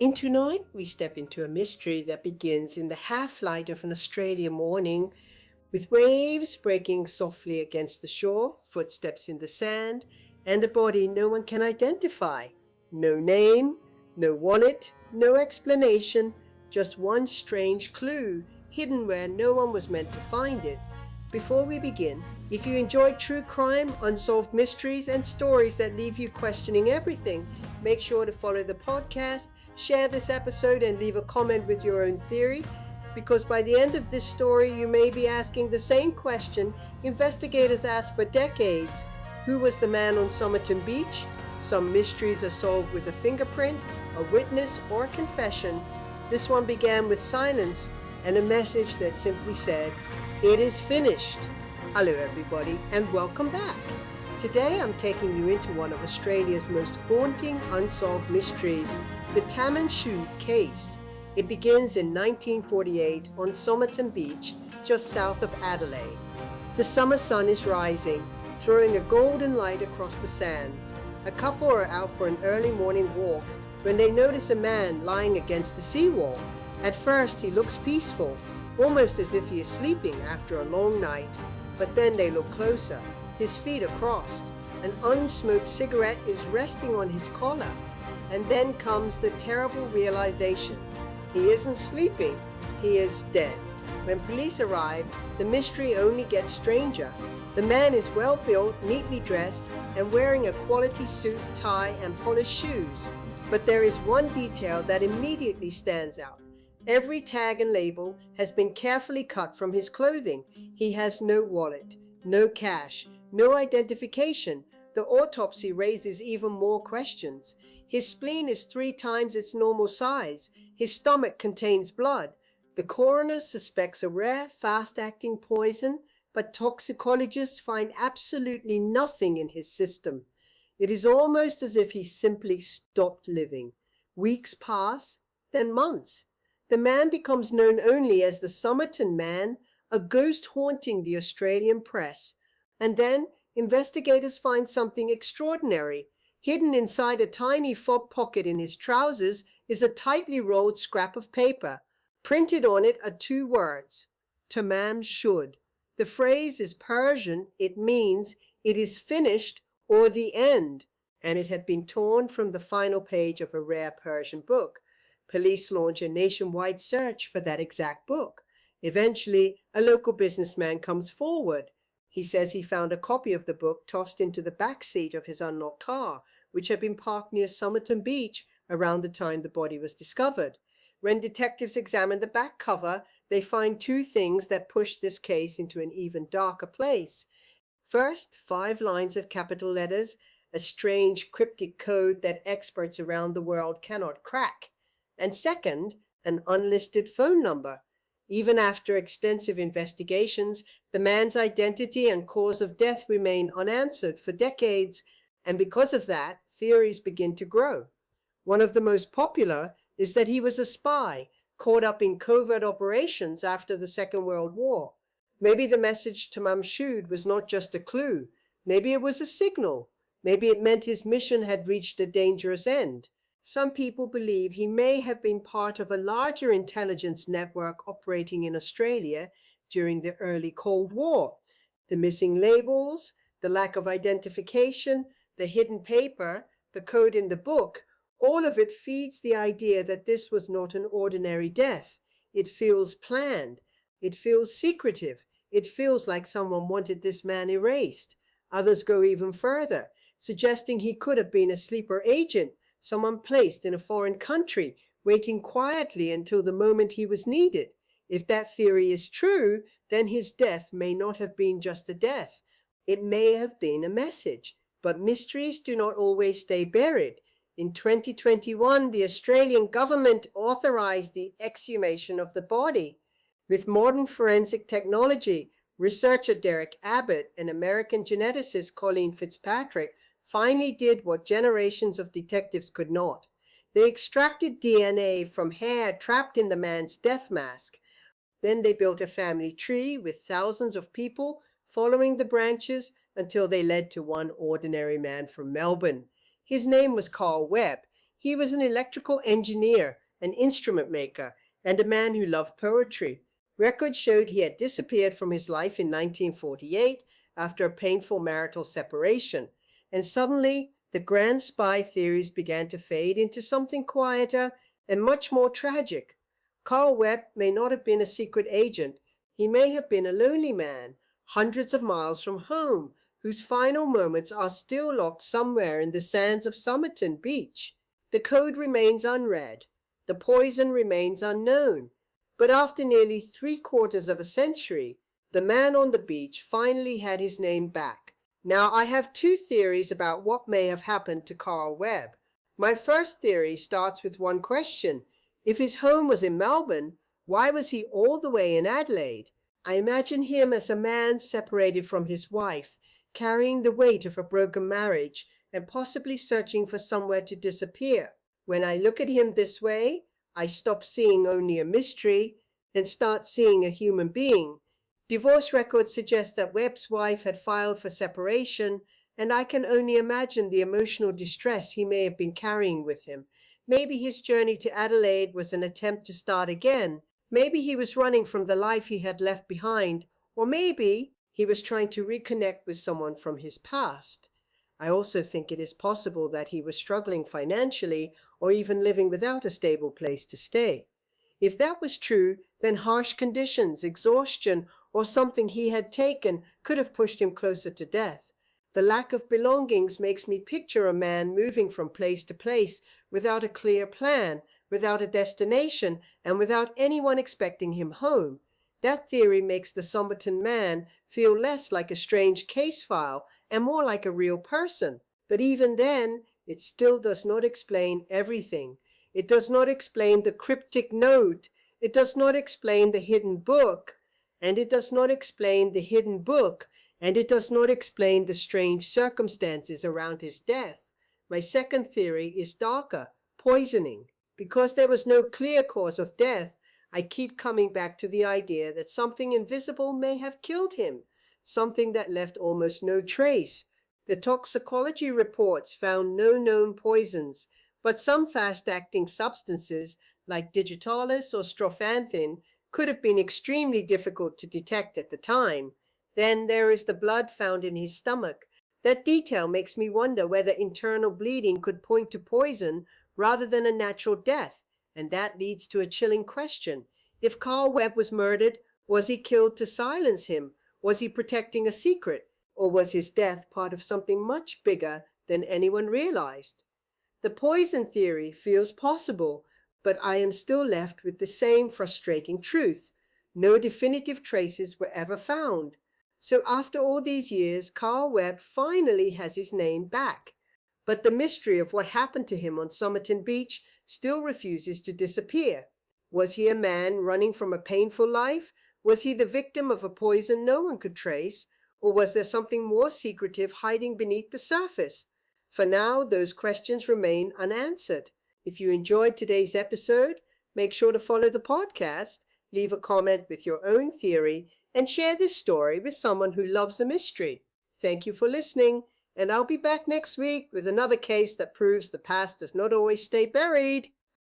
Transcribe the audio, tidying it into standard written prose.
In tonight, we step into a mystery that begins in the half-light of an Australian morning, with waves breaking softly against the shore, footsteps in the sand, and a body no one can identify. No name, no wallet, no explanation, just one strange clue hidden where no one was meant to find it. Before we begin, if you enjoy true crime, unsolved mysteries, and stories that leave you questioning everything, make sure to follow the podcast, share this episode, and leave a comment with your own theory, because by the end of this story you may be asking the same question investigators asked for decades. Who was the man on Somerton Beach? Some mysteries are solved with a fingerprint, a witness, or a confession. This one began with silence and a message that simply said, "It is finished." Hello everybody and welcome back. Today I'm taking you into one of Australia's most haunting unsolved mysteries, the Tamam Shud case. It begins in 1948 on Somerton Beach, just south of Adelaide. The summer sun is rising, throwing a golden light across the sand. A couple are out for an early morning walk when they notice a man lying against the seawall. At first he looks peaceful, almost as if he is sleeping after a long night, but then they look closer. His feet are crossed. An unsmoked cigarette is resting on his collar. And then comes the terrible realization. He isn't sleeping, he is dead. When police arrive, the mystery only gets stranger. The man is well built, neatly dressed, and wearing a quality suit, tie, and polished shoes. But there is one detail that immediately stands out. Every tag and label has been carefully cut from his clothing. He has no wallet, no cash, no identification. The autopsy raises even more questions. His spleen is 3 times its normal size. His stomach contains blood. The coroner suspects a rare, fast-acting poison, but toxicologists find absolutely nothing in his system. It is almost as if he simply stopped living. Weeks pass, then months. The man becomes known only as the Somerton Man, a ghost haunting the Australian press. And then investigators find something extraordinary. Hidden inside a tiny fob pocket in his trousers is a tightly rolled scrap of paper. Printed on it are 2 words, Tamam Shud. The phrase is Persian. It means it is finished or the end, and it had been torn from the final page of a rare Persian book. Police launch a nationwide search for that exact book. Eventually, a local businessman comes forward. He says he found a copy of the book tossed into the back seat of his unlocked car, which had been parked near Somerton Beach around the time the body was discovered. When detectives examine the back cover, they find 2 things that push this case into an even darker place. First, 5 lines of capital letters, a strange cryptic code that experts around the world cannot crack. And second, an unlisted phone number. Even after extensive investigations, the man's identity and cause of death remain unanswered for decades, and because of that, theories begin to grow. One of the most popular is that he was a spy, caught up in covert operations after the Second World War. Maybe the message to Tamam Shud was not just a clue. Maybe it was a signal. Maybe it meant his mission had reached a dangerous end. Some people believe he may have been part of a larger intelligence network operating in Australia during the early Cold War. The missing labels, the lack of identification, the hidden paper, the code in the book, all of it feeds the idea that this was not an ordinary death. It feels planned. It feels secretive. It feels like someone wanted this man erased. Others go even further, suggesting he could have been a sleeper agent, someone placed in a foreign country, waiting quietly until the moment he was needed. If that theory is true, then his death may not have been just a death. It may have been a message. But mysteries do not always stay buried. In 2021, the Australian government authorized the exhumation of the body. With modern forensic technology, researcher Derek Abbott and American geneticist Colleen Fitzpatrick finally did what generations of detectives could not. They extracted DNA from hair trapped in the man's death mask. Then they built a family tree with thousands of people following the branches until they led to one ordinary man from Melbourne. His name was Carl Webb. He was an electrical engineer, an instrument maker, and a man who loved poetry. Records showed he had disappeared from his life in 1948 after a painful marital separation, and suddenly the grand spy theories began to fade into something quieter and much more tragic. Carl Webb may not have been a secret agent. He may have been a lonely man, hundreds of miles from home, whose final moments are still locked somewhere in the sands of Somerton Beach. The code remains unread. The poison remains unknown. But after nearly 3/4 of a century, the man on the beach finally had his name back. Now, I have two theories about what may have happened to Carl Webb. My first theory starts with one question. If his home was in Melbourne, why was he all the way in Adelaide? I imagine him as a man separated from his wife, carrying the weight of a broken marriage, and possibly searching for somewhere to disappear. When I look at him this way, I stop seeing only a mystery and start seeing a human being. Divorce records suggest that Webb's wife had filed for separation, and I can only imagine the emotional distress he may have been carrying with him. Maybe his journey to Adelaide was an attempt to start again. Maybe he was running from the life he had left behind, or maybe he was trying to reconnect with someone from his past. I also think it is possible that he was struggling financially or even living without a stable place to stay. If that was true, then harsh conditions, exhaustion, or something he had taken could have pushed him closer to death. The lack of belongings makes me picture a man moving from place to place without a clear plan, without a destination, and without anyone expecting him home. That theory makes the Somerton man feel less like a strange case file and more like a real person. But even then, it still does not explain everything. It does not explain the cryptic note. It does not explain the hidden book. And it does not explain the hidden book. And it does not explain the strange circumstances around his death. My second theory is darker, poisoning. Because there was no clear cause of death, I keep coming back to the idea that something invisible may have killed him, something that left almost no trace. The toxicology reports found no known poisons, but some fast-acting substances like digitalis or strophanthin could have been extremely difficult to detect at the time. Then there is the blood found in his stomach. That detail makes me wonder whether internal bleeding could point to poison rather than a natural death, and that leads to a chilling question. If Carl Webb was murdered, was he killed to silence him? Was he protecting a secret? Or was his death part of something much bigger than anyone realized? The poison theory feels possible, but I am still left with the same frustrating truth. No definitive traces were ever found. So after all these years, Carl Webb finally has his name back. But the mystery of what happened to him on Somerton Beach still refuses to disappear. Was he a man running from a painful life? Was he the victim of a poison no one could trace? Or was there something more secretive hiding beneath the surface? For now, those questions remain unanswered. If you enjoyed today's episode, make sure to follow the podcast, leave a comment with your own theory, and share this story with someone who loves a mystery. Thank you for listening, and I'll be back next week with another case that proves the past does not always stay buried.